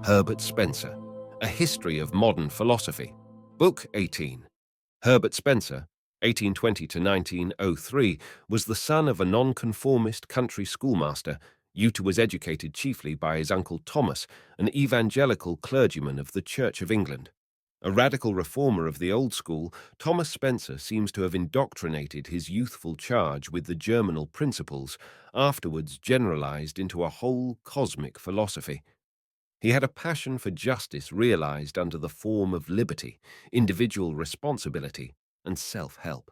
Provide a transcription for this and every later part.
Herbert Spencer, A History of Modern Philosophy. Book 18. Herbert Spencer, 1820 to 1903, was the son of a nonconformist country schoolmaster. Yuta was educated chiefly by his uncle Thomas, an evangelical clergyman of the Church of England. A radical reformer of the old school, Thomas Spencer seems to have indoctrinated his youthful charge with the germinal principles, afterwards generalized into a whole cosmic philosophy. He had a passion for justice realized under the form of liberty, individual responsibility, and self-help.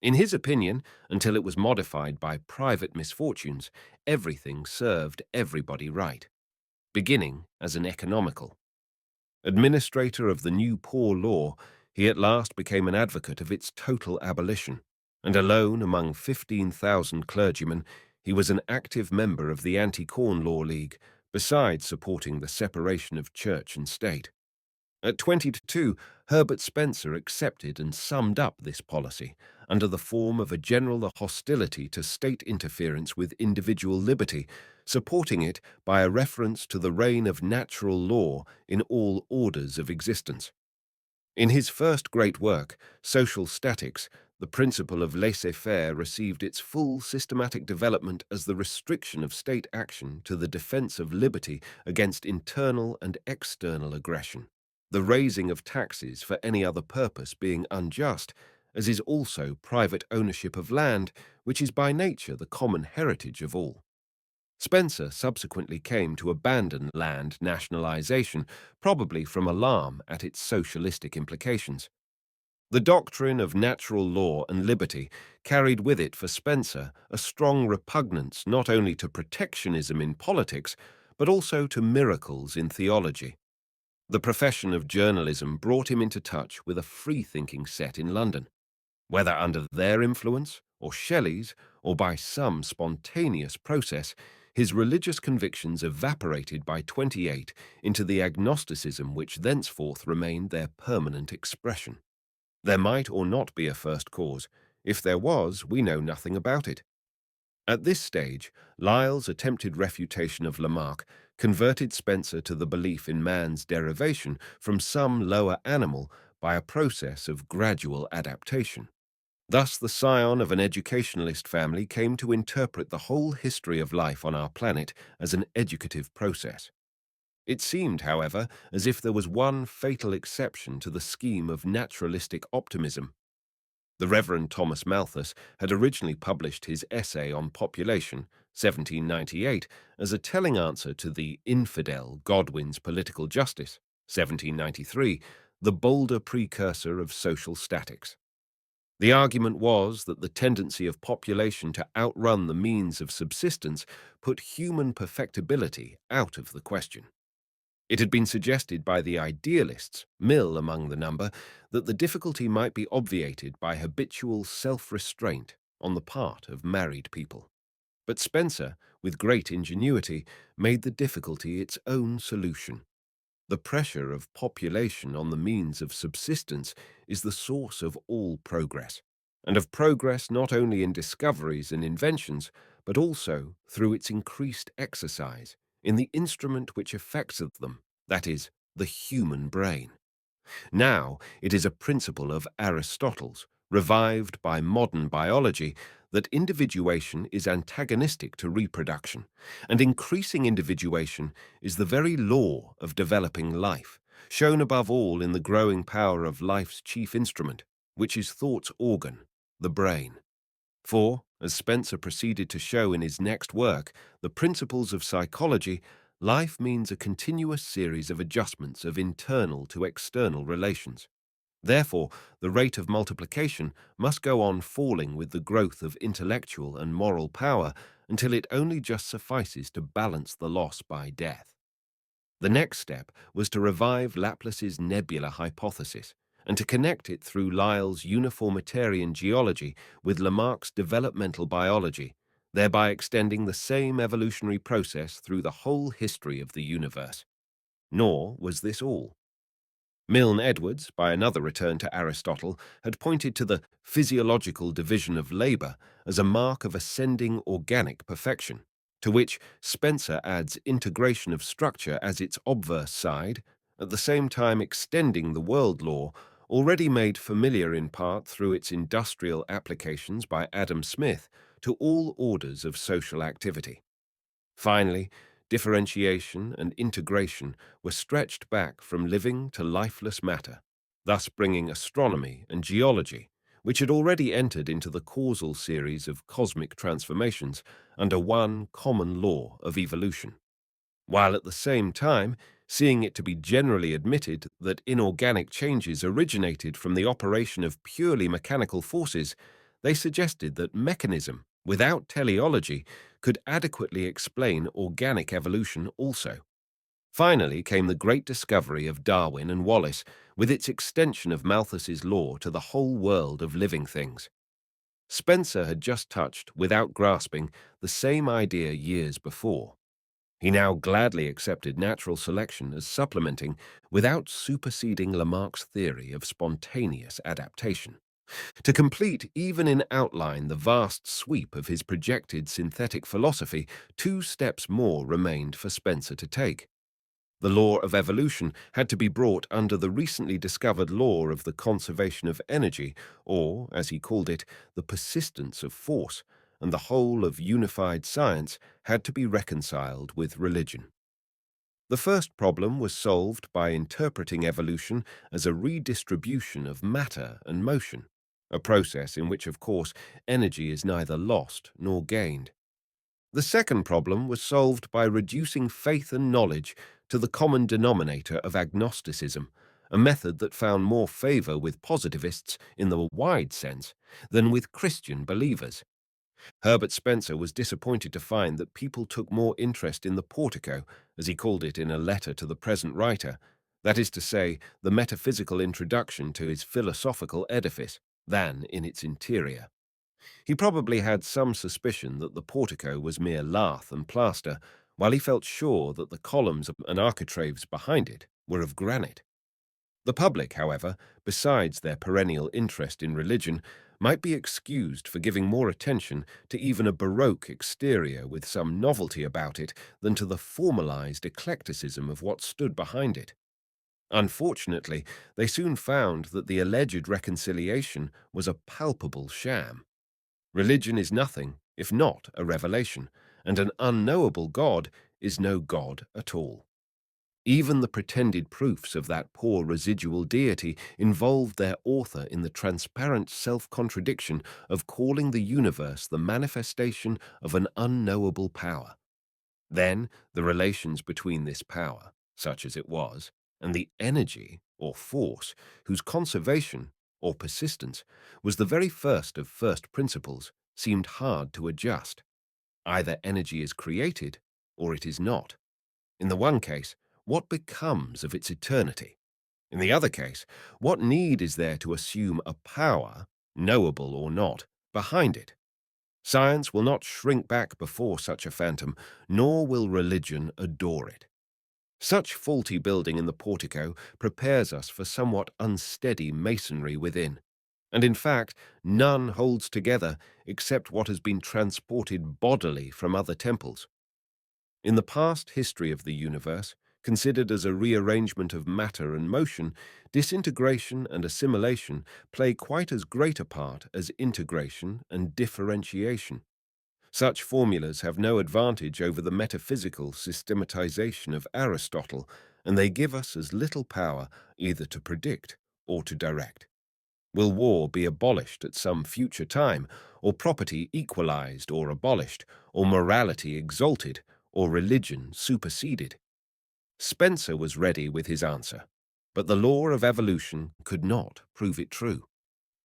In his opinion, until it was modified by private misfortunes, everything served everybody right, beginning as an economical. Administrator of the new poor law, he at last became an advocate of its total abolition, and alone among 15,000 clergymen, he was an active member of the Anti-Corn Law League, besides supporting the separation of church and state. At 22, Herbert Spencer accepted and summed up this policy under the form of a general hostility to state interference with individual liberty, supporting it by a reference to the reign of natural law in all orders of existence. In his first great work, Social Statics, the principle of laissez-faire received its full systematic development as the restriction of state action to the defense of liberty against internal and external aggression, the raising of taxes for any other purpose being unjust, as is also private ownership of land, which is by nature the common heritage of all. Spencer subsequently came to abandon land nationalization, probably from alarm at its socialistic implications. The doctrine of natural law and liberty carried with it for Spencer a strong repugnance not only to protectionism in politics, but also to miracles in theology. The profession of journalism brought him into touch with a free-thinking set in London. Whether under their influence, or Shelley's, or by some spontaneous process, his religious convictions evaporated by 28 into the agnosticism which thenceforth remained their permanent expression. There might or not be a first cause. If there was, we know nothing about it. At this stage, Lyell's attempted refutation of Lamarck converted Spencer to the belief in man's derivation from some lower animal by a process of gradual adaptation. Thus, the scion of an educationalist family came to interpret the whole history of life on our planet as an educative process. It seemed, however, as if there was one fatal exception to the scheme of naturalistic optimism. The Reverend Thomas Malthus had originally published his essay on population, 1798, as a telling answer to the infidel Godwin's Political Justice, 1793, the bolder precursor of social statics. The argument was that the tendency of population to outrun the means of subsistence put human perfectibility out of the question. It had been suggested by the idealists, Mill among the number, that the difficulty might be obviated by habitual self-restraint on the part of married people. But Spencer, with great ingenuity, made the difficulty its own solution. The pressure of population on the means of subsistence is the source of all progress, and of progress not only in discoveries and inventions, but also, through its increased exercise, in the instrument which effects them, that is, the human brain. Now it is a principle of Aristotle's, revived by modern biology, that individuation is antagonistic to reproduction, and increasing individuation is the very law of developing life, shown above all in the growing power of life's chief instrument, which is thought's organ, the brain. For, as Spencer proceeded to show in his next work, The Principles of Psychology, life means a continuous series of adjustments of internal to external relations. Therefore, the rate of multiplication must go on falling with the growth of intellectual and moral power until it only just suffices to balance the loss by death. The next step was to revive Laplace's nebula hypothesis and to connect it through Lyell's uniformitarian geology with Lamarck's developmental biology, thereby extending the same evolutionary process through the whole history of the universe. Nor was this all. Milne Edwards, by another return to Aristotle, had pointed to the physiological division of labor as a mark of ascending organic perfection, to which Spencer adds integration of structure as its obverse side, at the same time extending the world law, already made familiar in part through its industrial applications by Adam Smith, to all orders of social activity. Finally, differentiation and integration were stretched back from living to lifeless matter, thus bringing astronomy and geology, which had already entered into the causal series of cosmic transformations, under one common law of evolution, while at the same time seeing it to be generally admitted that inorganic changes originated from the operation of purely mechanical forces. They suggested that mechanism, without teleology, could adequately explain organic evolution also. Finally came the great discovery of Darwin and Wallace, with its extension of Malthus's law to the whole world of living things. Spencer had just touched, without grasping, the same idea years before. He now gladly accepted natural selection as supplementing, without superseding, Lamarck's theory of spontaneous adaptation. To complete, even in outline, the vast sweep of his projected synthetic philosophy, two steps more remained for Spencer to take. The law of evolution had to be brought under the recently discovered law of the conservation of energy, or, as he called it, the persistence of force, and the whole of unified science had to be reconciled with religion. The first problem was solved by interpreting evolution as a redistribution of matter and motion, a process in which, of course, energy is neither lost nor gained. The second problem was solved by reducing faith and knowledge to the common denominator of agnosticism, a method that found more favor with positivists in the wide sense than with Christian believers. Herbert Spencer was disappointed to find that people took more interest in the portico, as he called it in a letter to the present writer, that is to say, the metaphysical introduction to his philosophical edifice, than in its interior. He probably had some suspicion that the portico was mere lath and plaster, while he felt sure that the columns and architraves behind it were of granite. The public, however, besides their perennial interest in religion, might be excused for giving more attention to even a Baroque exterior with some novelty about it than to the formalized eclecticism of what stood behind it. Unfortunately, they soon found that the alleged reconciliation was a palpable sham. Religion is nothing if not a revelation, and an unknowable God is no God at all. Even the pretended proofs of that poor residual deity involved their author in the transparent self-contradiction of calling the universe the manifestation of an unknowable power. Then the relations between this power, such as it was, and the energy, or force, whose conservation, or persistence, was the very first of first principles, seemed hard to adjust. Either energy is created, or it is not. In the one case, what becomes of its eternity? In the other case, what need is there to assume a power, knowable or not, behind it? Science will not shrink back before such a phantom, nor will religion adore it. Such faulty building in the portico prepares us for somewhat unsteady masonry within, and in fact none holds together except what has been transported bodily from other temples. In the past history of the universe, considered as a rearrangement of matter and motion, disintegration and assimilation play quite as great a part as integration and differentiation. Such formulas have no advantage over the metaphysical systematization of Aristotle, and they give us as little power either to predict or to direct. Will war be abolished at some future time, or property equalized or abolished, or morality exalted, or religion superseded? Spencer was ready with his answer, but the law of evolution could not prove it true.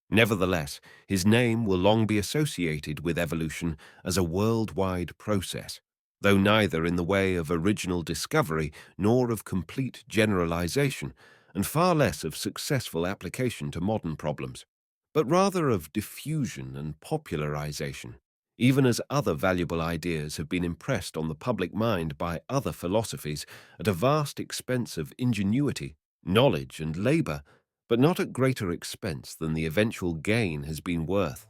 Nevertheless, his name will long be associated with evolution as a worldwide process, though neither in the way of original discovery nor of complete generalization, and far less of successful application to modern problems, but rather of diffusion and popularization, even as other valuable ideas have been impressed on the public mind by other philosophies at a vast expense of ingenuity, knowledge, and labor, but not at greater expense than the eventual gain has been worth.